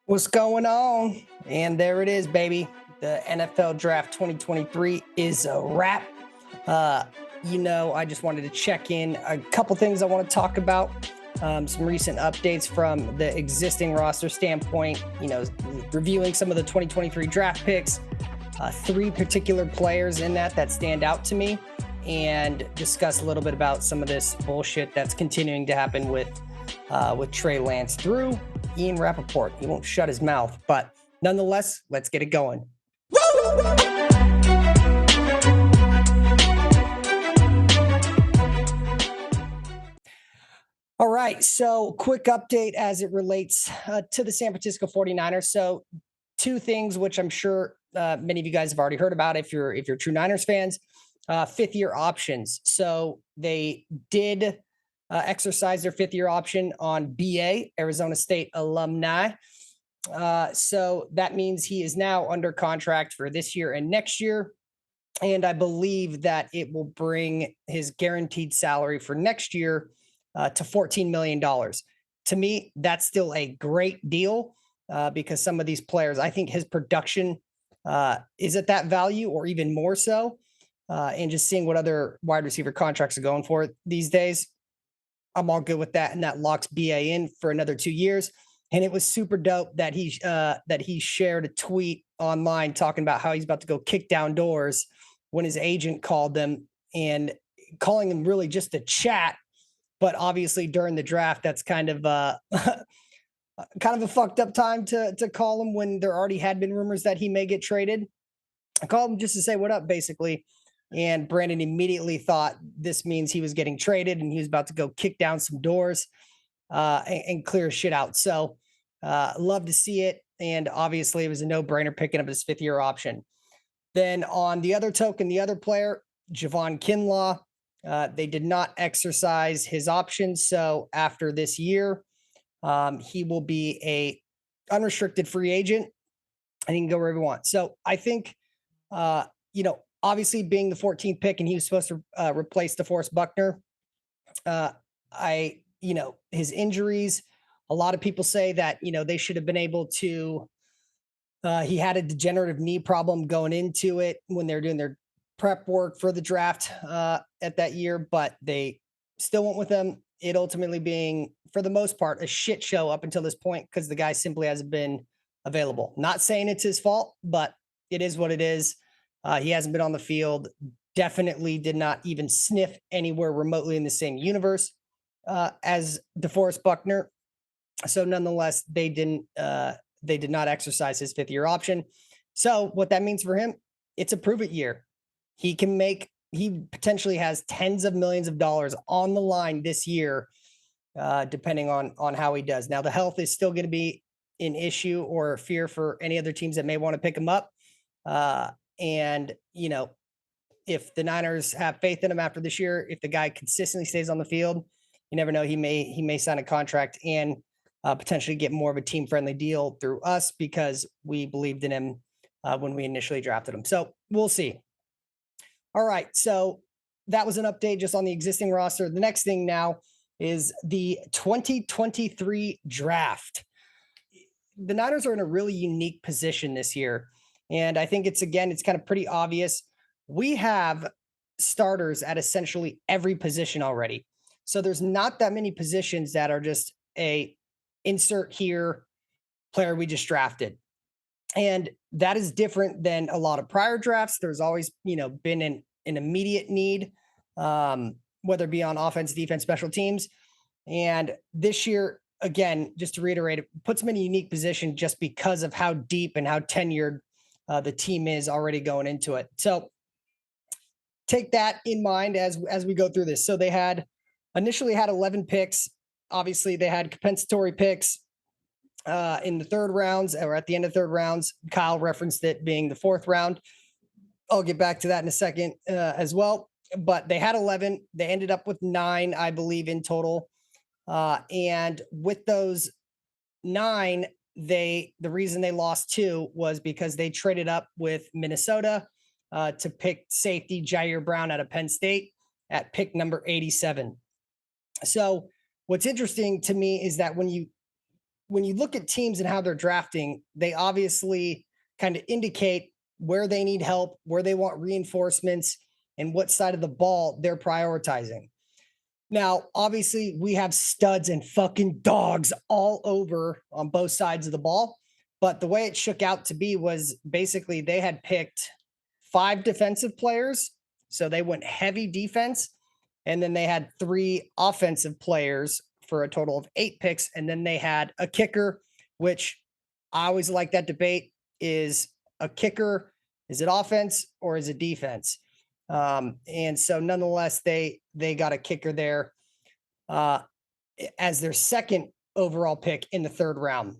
What's going on? And there it is, baby. The NFL Draft 2023 is a wrap. Uh, I just wanted to check in a couple things I want to talk about. Some recent updates from the existing roster standpoint, reviewing some of the 2023 draft picks, three particular players in that stand out to me, and discuss a little bit about some of this bullshit that's continuing to happen with Trey Lance through Ian Rapoport. He won't shut his mouth, but nonetheless, let's get it going. All right, so quick update as it relates to the San Francisco 49ers. So two things which I'm sure many of you guys have already heard about if you're true Niners fans. Fifth-year options. So they did exercise their fifth-year option on BA, Arizona State alumni. So that means he is now under contract for this year and next year. And I believe that it will bring his guaranteed salary for next year to $14 million. To me, that's still a great deal because some of these players, I think his production is at that value or even more so. And just seeing what other wide receiver contracts are going for these days, I'm all good with that. And that locks BA in for another 2 years. And it was super dope that he shared a tweet online talking about how he's about to go kick down doors when his agent called them and calling him really just to chat. But obviously during the draft, that's kind of kind of a fucked up time to call him when there already had been rumors that he may get traded. I called him just to say what up, basically. And Brandon immediately thought this means he was getting traded and he was about to go kick down some doors and clear shit out. So love to see it. And obviously it was a no-brainer picking up his fifth-year option. Then on the other token, the other player, Javon Kinlaw, they did not exercise his options. So after this year, he will be a unrestricted free agent and he can go wherever he wants. So I think, obviously being the 14th pick and he was supposed to replace DeForest Buckner, his injuries, a lot of people say that, they should have been able to, he had a degenerative knee problem going into it when they're doing their prep work for the draft at that year, but they still went with him. It ultimately being, for the most part, a shit show up until this point because the guy simply hasn't been available. Not saying it's his fault, but it is what it is. He hasn't been on the field. Definitely did not even sniff anywhere remotely in the same universe as DeForest Buckner. So nonetheless, they did not exercise his fifth-year option. So what that means for him, it's a prove-it year. He potentially has tens of millions of dollars on the line this year, depending on how he does. Now, the health is still going to be an issue or a fear for any other teams that may want to pick him up. If the Niners have faith in him after this year, if the guy consistently stays on the field, you never know. He may sign a contract and potentially get more of a team-friendly deal through us because we believed in him when we initially drafted him. So we'll see. All right. So that was an update just on the existing roster. The next thing now is the 2023 draft. The Niners are in a really unique position this year. And I think it's kind of pretty obvious. We have starters at essentially every position already. So there's not that many positions that are just a insert here player we just drafted. And that is different than a lot of prior drafts. There's always, been an immediate need, whether it be on offense, defense, special teams. And this year, again, just to reiterate, it puts them in a unique position just because of how deep and how tenured the team is already going into it. So take that in mind as we go through this. So they initially had 11 picks. Obviously, they had compensatory picks in the third rounds or at the end of third rounds. Kyle referenced it being the fourth round. I'll get back to that in a second as well. But they had 11. They ended up with 9, I believe, in total. And with those 9, the reason they lost 2 was because they traded up with Minnesota to pick safety Jair Brown out of Penn State at pick number 87. So what's interesting to me is that when you when you look at teams and how they're drafting, they obviously kind of indicate where they need help, where they want reinforcements, and what side of the ball they're prioritizing. Now, obviously, we have studs and fucking dogs all over on both sides of the ball. But the way it shook out to be was basically they had picked 5 defensive players. So they went heavy defense. And then they had 3 offensive players for a total of 8 picks. And then they had a kicker, which I always like that debate. Is a kicker, is it offense or is it defense? And so nonetheless, they got a kicker there uh, as their second overall pick in the 3rd round.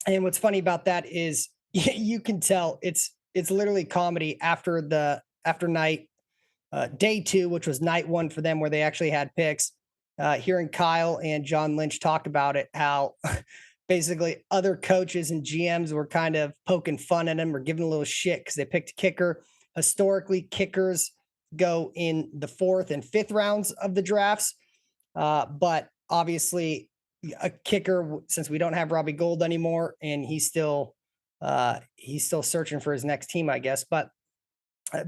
And what's funny about that is you can tell it's literally comedy after night day 2, which was night 1 for them, where they actually had picks. Hearing Kyle and John Lynch talk about it, how basically other coaches and GMs were kind of poking fun at him or giving a little shit because they picked a kicker. Historically, kickers go in the 4th and 5th rounds of the drafts. But obviously, a kicker, since we don't have Robbie Gould anymore, and he's still searching for his next team, I guess. But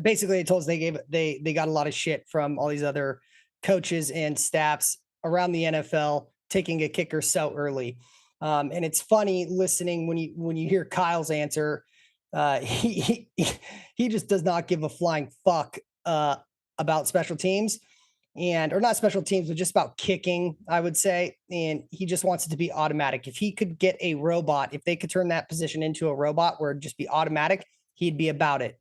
basically, they told us they got a lot of shit from all these other coaches and staffs around the NFL taking a kicker so early. And it's funny listening when you hear Kyle's answer. He just does not give a flying fuck about special teams, or not special teams, but just about kicking, I would say. And he just wants it to be automatic. If he could get a robot, if they could turn that position into a robot where it'd just be automatic, he'd be about it.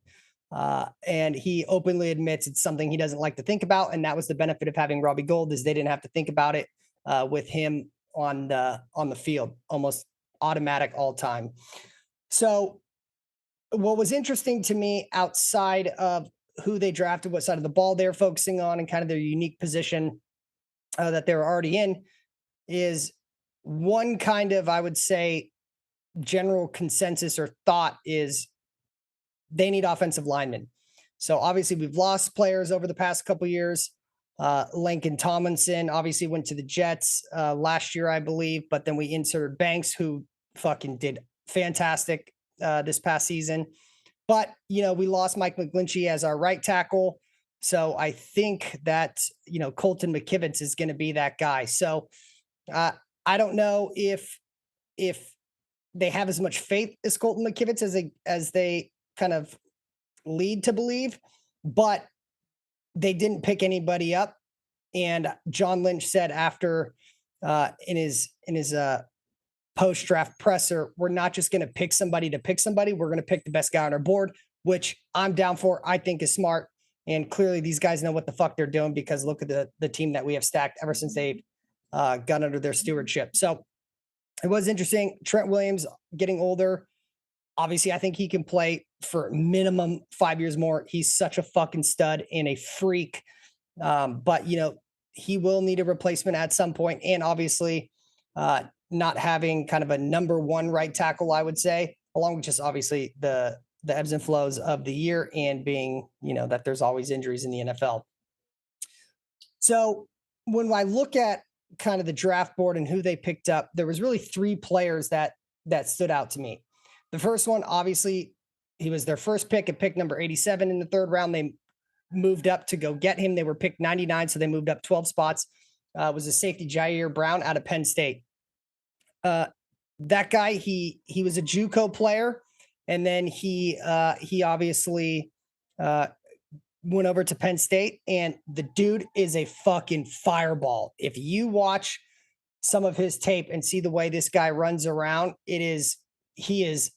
And he openly admits it's something he doesn't like to think about. And that was the benefit of having Robbie Gould, is they didn't have to think about it with him on the field, almost automatic all time. So what was interesting to me outside of who they drafted, what side of the ball they're focusing on, and kind of their unique position that they're already in, is one kind of, I would say, general consensus or thought is they need offensive linemen. So obviously we've lost players over the past couple years. Lincoln Tomlinson obviously went to the Jets last year, I believe, but then we inserted Banks, who fucking did fantastic this past season. But, we lost Mike McGlinchey as our right tackle. So I think that, Colton McKivitz is going to be that guy. So I don't know if they have as much faith as Colton McKivitz as they kind of lead to believe, but they didn't pick anybody up. And John Lynch said after in his post-draft presser, we're not just going to pick somebody to pick somebody. We're going to pick the best guy on our board, which I'm down for. I think is smart. And clearly these guys know what the fuck they're doing, because look at the team that we have stacked ever since they've got under their stewardship. So it was interesting. Trent Williams getting older. Obviously, I think he can play for minimum 5 years more. He's such a fucking stud and a freak. But, he will need a replacement at some point. And obviously, not having kind of a number 1 right tackle, I would say, along with just obviously the ebbs and flows of the year, and being, that there's always injuries in the NFL. So when I look at kind of the draft board and who they picked up, there was really 3 players that stood out to me. The first one, obviously, he was their first pick at pick number 87 in the 3rd round. They moved up to go get him. They were picked 99, so they moved up 12 spots. Was a safety, Jair Brown, out of Penn State. That guy, he was a JUCO player, and then he obviously went over to Penn State, and the dude is a fucking fireball. If you watch some of his tape and see the way this guy runs around, he is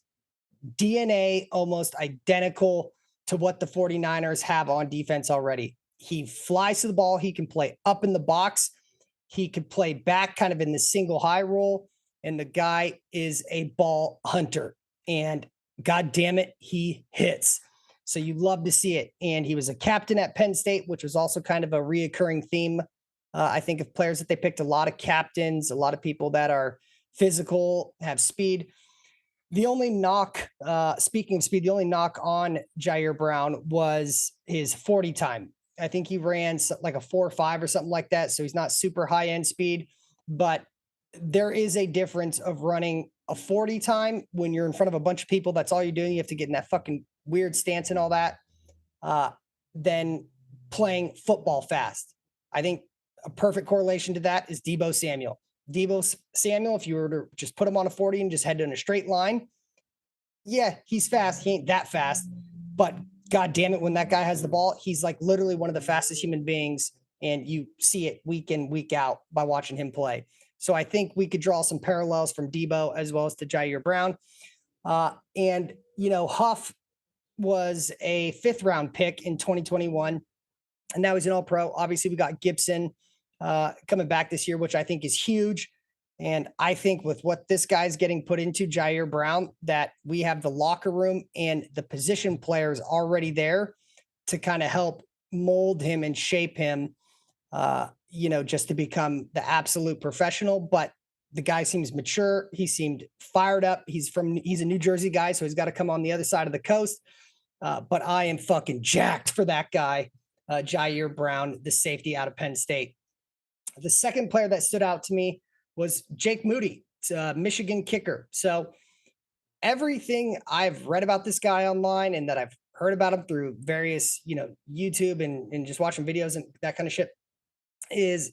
DNA almost identical to what the 49ers have on defense already. He flies to the ball. He can play up in the box. He could play back kind of in the single high role. And the guy is a ball hunter. And God damn it, he hits. So you love to see it. And he was a captain at Penn State, which was also kind of a reoccurring theme. I think of players that they picked, a lot of captains, a lot of people that are physical, have speed. The only knock, speaking of speed, the only knock on Jair Brown was his 40 time. I think he ran like a 4.5 or something like that. So he's not super high end speed, but there is a difference of running a 40 time when you're in front of a bunch of people. That's all you're doing. You have to get in that fucking weird stance and all that. Uh, than playing football fast. I think a perfect correlation to that is Deebo Samuel. Deebo Samuel, if you were to just put him on a 40 and just head in a straight line, yeah, he's fast. He ain't that fast, but God damn it, when that guy has the ball, he's like literally one of the fastest human beings. And you see it week in, week out by watching him play. So I think we could draw some parallels from Deebo as well as to Jair Brown. And, Huff was a 5th-round pick in 2021, and now he's an All-Pro. Obviously, we got Gibson coming back this year, which I think is huge. And I think with what this guy's getting put into, Jair Brown, that we have the locker room and the position players already there to kind of help mold him and shape him, just to become the absolute professional. But the guy seems mature. He seemed fired up. He's a New Jersey guy, so he's got to come on the other side of the coast. But I am fucking jacked for that guy, Jair Brown, the safety out of Penn State. The second player that stood out to me was Jake Moody, Michigan kicker. So everything I've read about this guy online and that I've heard about him through various, YouTube and just watching videos and that kind of shit is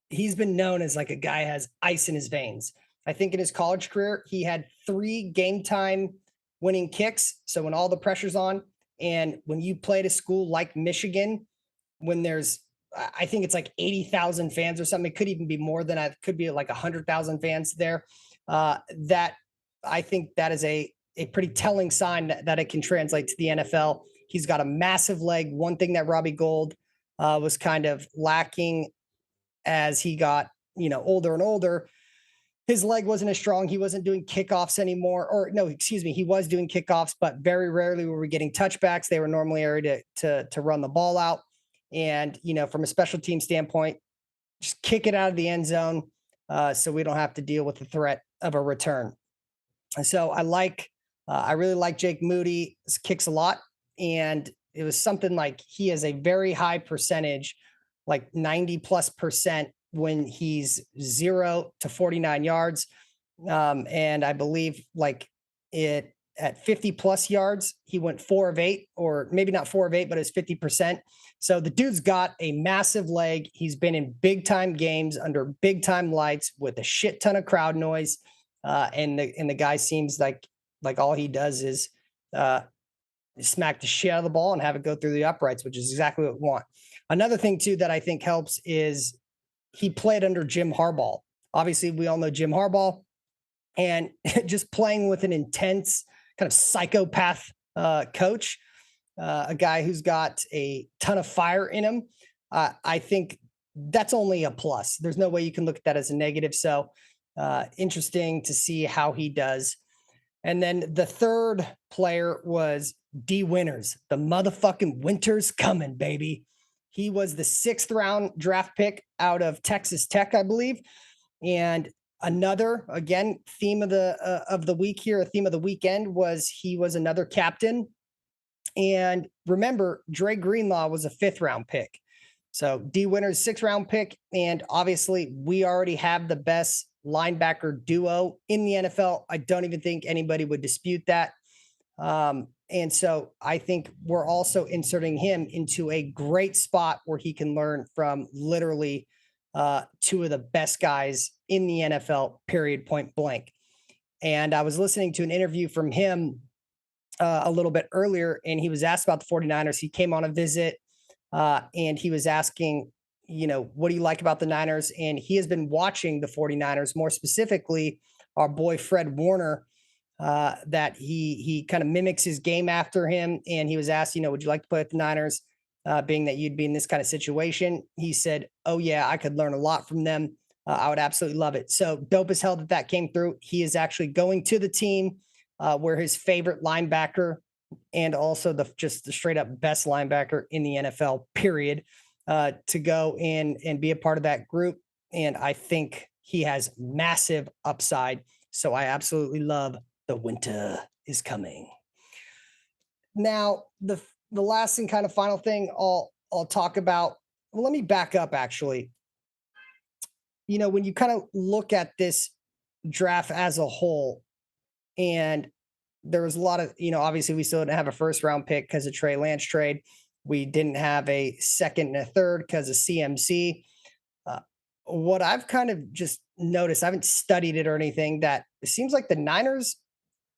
he's been known as like a guy has ice in his veins. I think in his college career, he had 3 game time winning kicks. So when all the pressure's on, and when you play at a school like Michigan, when there's, I think it's like 80,000 fans or something, it could even be more than that. It could be like 100,000 fans there. That I think that is a pretty telling sign that it can translate to the NFL. He's got a massive leg. One thing that Robbie Gould was kind of lacking as he got, older and older, his leg wasn't as strong. He wasn't doing kickoffs anymore, or no, excuse me, he was doing kickoffs, but very rarely were we getting touchbacks. They were normally area to run the ball out. And, from a special team standpoint, just kick it out of the end zone so we don't have to deal with the threat of a return. And so I really like Jake Moody. He kicks a lot. And it was something like he has a very high percentage, like 90+% when he's 0 to 49 yards. And I believe like it at 50+ yards, he went 4 of 8, or maybe not 4 of 8, but it's 50%. So the dude's got a massive leg. He's been in big time games under big time lights with a shit ton of crowd noise. And the guy seems like all he does is smack the shit out of the ball and have it go through the uprights, which is exactly what we want. Another thing too that I think helps is he played under Jim Harbaugh. Obviously, we all know Jim Harbaugh, and just playing with an intense kind of psychopath coach, a guy who's got a ton of fire in him. I think that's only a plus. There's no way you can look at that as a negative. So interesting to see how he does. And then the third player was D Winters. The motherfucking winter's coming, baby. He was the 6th-round draft pick out of Texas Tech, I believe. And another, again, theme of the week here, a theme of the weekend was he was another captain. And remember, Dre Greenlaw was a 5th-round pick. So D Winters, 6th-round pick. And obviously, we already have the best linebacker duo in the NFL. I don't even think anybody would dispute that. And so I think we're also inserting him into a great spot where he can learn from literally 2 of the best guys in the NFL, period, point blank. And I was listening to an interview from him a little bit earlier, and he was asked about the 49ers. He came on a visit and he was asking, what do you like about the Niners? And he has been watching the 49ers, more specifically, our boy Fred Warner, that he kind of mimics his game after him. And he was asked, would you like to play with the Niners, being that you'd be in this kind of situation? He said, oh, yeah, I could learn a lot from them. I would absolutely love it. So dope as hell that came through. He is actually going to the team where his favorite linebacker and also just the straight up best linebacker in the NFL, period, to go in and be a part of that group. And I think he has massive upside. So I absolutely love the winter is coming. Now, the last and kind of final thing I'll talk about. Well, let me back up actually. when you kind of look at this draft as a whole, and there was a lot of, obviously we still didn't have a first round pick because of Trey Lance trade. We didn't have a second and a third because of CMC. Uh, what I've kind of just noticed, I haven't studied it or anything, that it seems like the Niners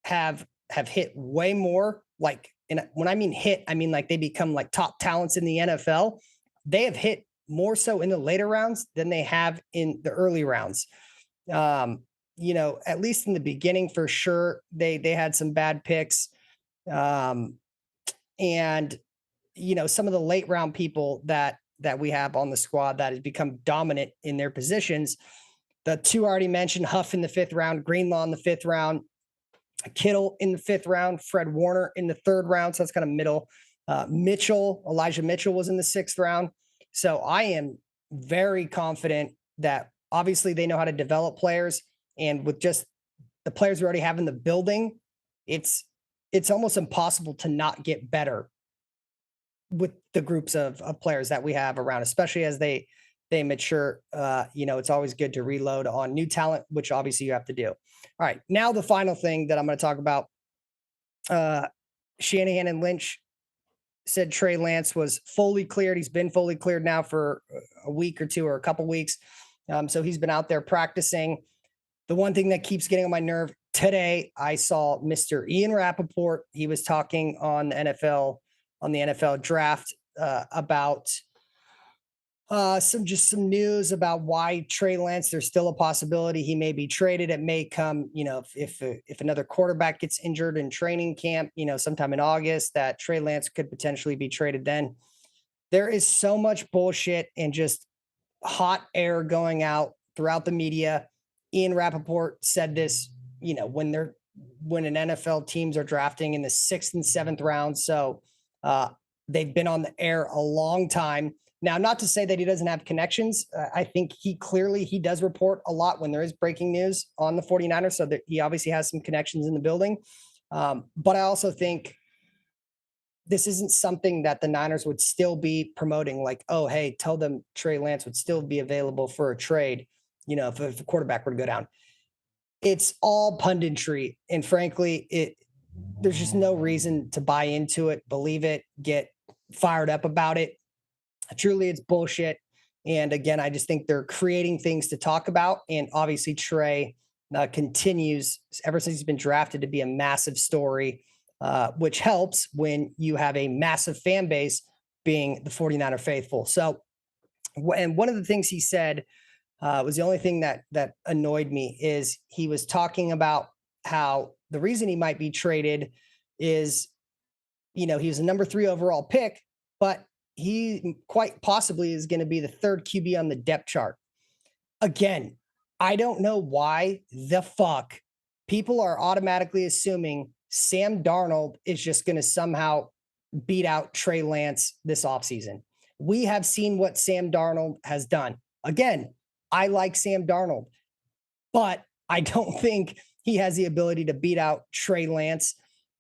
have hit way more. Like, and when I mean hit, I mean like they become like top talents in the NFL. They have hit more so in the later rounds than they have in the early rounds. At least in the beginning, for sure, they had some bad picks. Um, and some of the late round people that we have on the squad that has become dominant in their positions. The two already mentioned, Huff in the 5th round, Greenlaw in the 5th round, Kittle in the 5th round, Fred Warner in the 3rd round. So that's kind of middle. Elijah Mitchell was in the 6th round. So I am very confident that obviously they know how to develop players, and with just the players we already have in the building, it's almost impossible to not get better with the groups of players that we have around, especially as they mature. It's always good to reload on new talent, which obviously you have to do. All right, now the final thing that I'm going to talk about. Shanahan and Lynch said Trey Lance was fully cleared. He's been fully cleared now for a week or two or a couple weeks. So he's been out there practicing. The one thing that keeps getting on my nerve, today I saw Mr. Ian Rapoport. He was talking on the NFL draft about some news about why Trey Lance, there's still a possibility he may be traded. It may come, if another quarterback gets injured in training camp, sometime in August, that Trey Lance could potentially be traded then. There is so much bullshit and just hot air going out throughout the media. Ian Rapoport said this, when an NFL teams are drafting in the 6th and 7th round. So they've been on the air a long time. Now, not to say that he doesn't have connections. I think he does report a lot when there is breaking news on the 49ers. So that he obviously has some connections in the building. But I also think this isn't something that the Niners would still be promoting, like, oh, hey, tell them Trey Lance would still be available for a trade, if a quarterback were to go down. It's all punditry. And frankly, there's just no reason to buy into it, believe it, get fired up about it. Truly, it's bullshit. And again, I just think they're creating things to talk about. And obviously, Trey continues ever since he's been drafted to be a massive story, which helps when you have a massive fan base being the 49er faithful. So, and one of the things he said was the only thing that annoyed me, is he was talking about how the reason he might be traded is, he was a number 3 overall pick, but he quite possibly is going to be the 3rd QB on the depth chart. Again, I don't know why the fuck people are automatically assuming Sam Darnold is just going to somehow beat out Trey Lance this offseason. We have seen what Sam Darnold has done. Again, I like Sam Darnold, but I don't think he has the ability to beat out Trey Lance.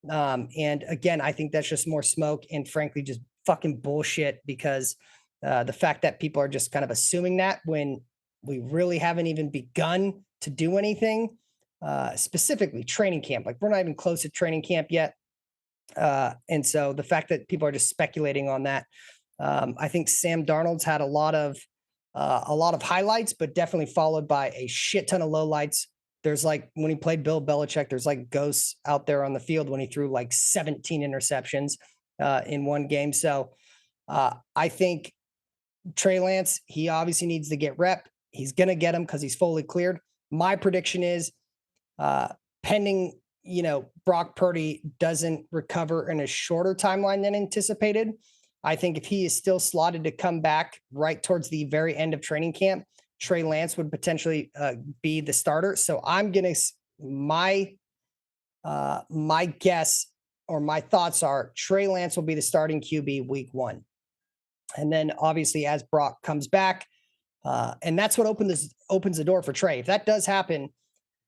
And again, I think that's just more smoke and frankly, just fucking bullshit, because the fact that people are just kind of assuming that when we really haven't even begun to do anything, specifically training camp, like we're not even close to training camp yet. And so the fact that people are just speculating on that, I think Sam Darnold's had a lot of highlights, but definitely followed by a shit ton of lowlights. There's like when he played Bill Belichick, there's like ghosts out there on the field when he threw like 17 interceptions in one game. So I think Trey Lance, he obviously needs to get rep. He's going to get him because he's fully cleared. My prediction is pending, Brock Purdy doesn't recover in a shorter timeline than anticipated. I think if he is still slotted to come back right towards the very end of training camp, Trey Lance would potentially be the starter. So I'm going to, my guess or my thoughts are Trey Lance will be the starting QB week 1. And then obviously as Brock comes back, and that's what opens the door for Trey. If that does happen,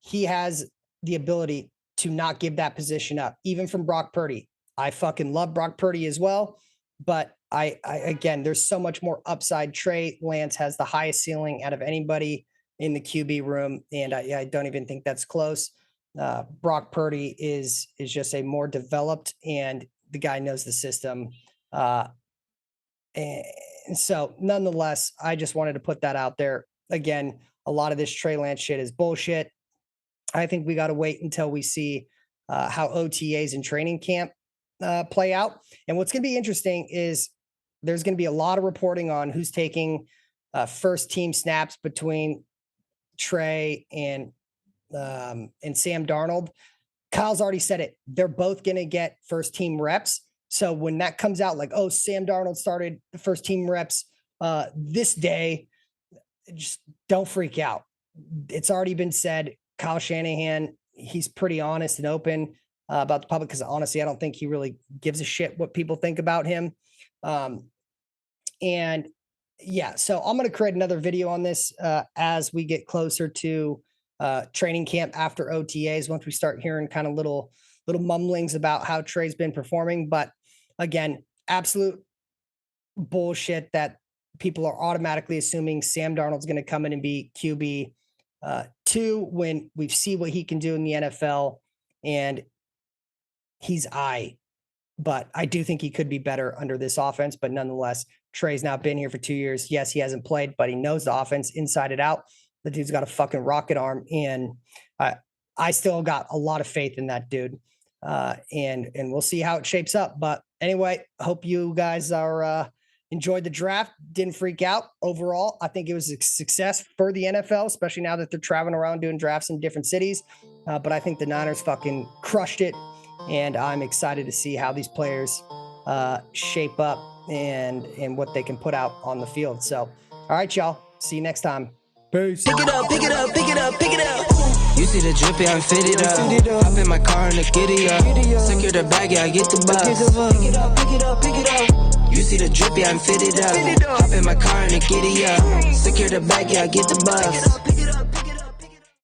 he has the ability to not give that position up, even from Brock Purdy. I fucking love Brock Purdy as well. But I again, there's so much more upside. Trey Lance has the highest ceiling out of anybody in the QB room, and I don't even think that's close. Brock Purdy is just a more developed, and the guy knows the system. And so nonetheless, I just wanted to put that out there. Again, a lot of this Trey Lance shit is bullshit. I think we got to wait until we see how OTAs and training camp play out. And what's going to be interesting is there's going to be a lot of reporting on who's taking first team snaps between Trey and Sam Darnold. Kyle's already said it. They're both going to get first team reps. So when that comes out, like, oh, Sam Darnold started the first team reps this day, just don't freak out. It's already been said. Kyle Shanahan, he's pretty honest and open about the public, because honestly, I don't think he really gives a shit what people think about him. And yeah, so I'm going to create another video on this as we get closer to training camp after OTAs, once we start hearing kind of little mumblings about how Trey's been performing. But again, absolute bullshit that people are automatically assuming Sam Darnold's going to come in and be QB 2 when we see what he can do in the NFL, and he's but I do think he could be better under this offense. But nonetheless, Trey's now been here for 2 years. Yes, he hasn't played, but he knows the offense inside and out. The dude's got a fucking rocket arm, and I still got a lot of faith in that dude. And we'll see how it shapes up. But anyway, hope you guys are enjoyed the draft. Didn't freak out. Overall, I think it was a success for the NFL, especially now that they're traveling around doing drafts in different cities. But I think the Niners fucking crushed it, and I'm excited to see how these players shape up and what they can put out on the field. So, all right, y'all. See you next time. Peace. Pick it up, pick it up, pick it up, pick it up. You see the drippy, I'm fitted up. Hop in my car and the giddy up. Secure the bag, yeah, I get the bus. Pick it up, pick it up, pick it up. You see the drippy, I'm fitted up. Hop in my car and the giddy up. Secure the bag, yeah, I get the bus.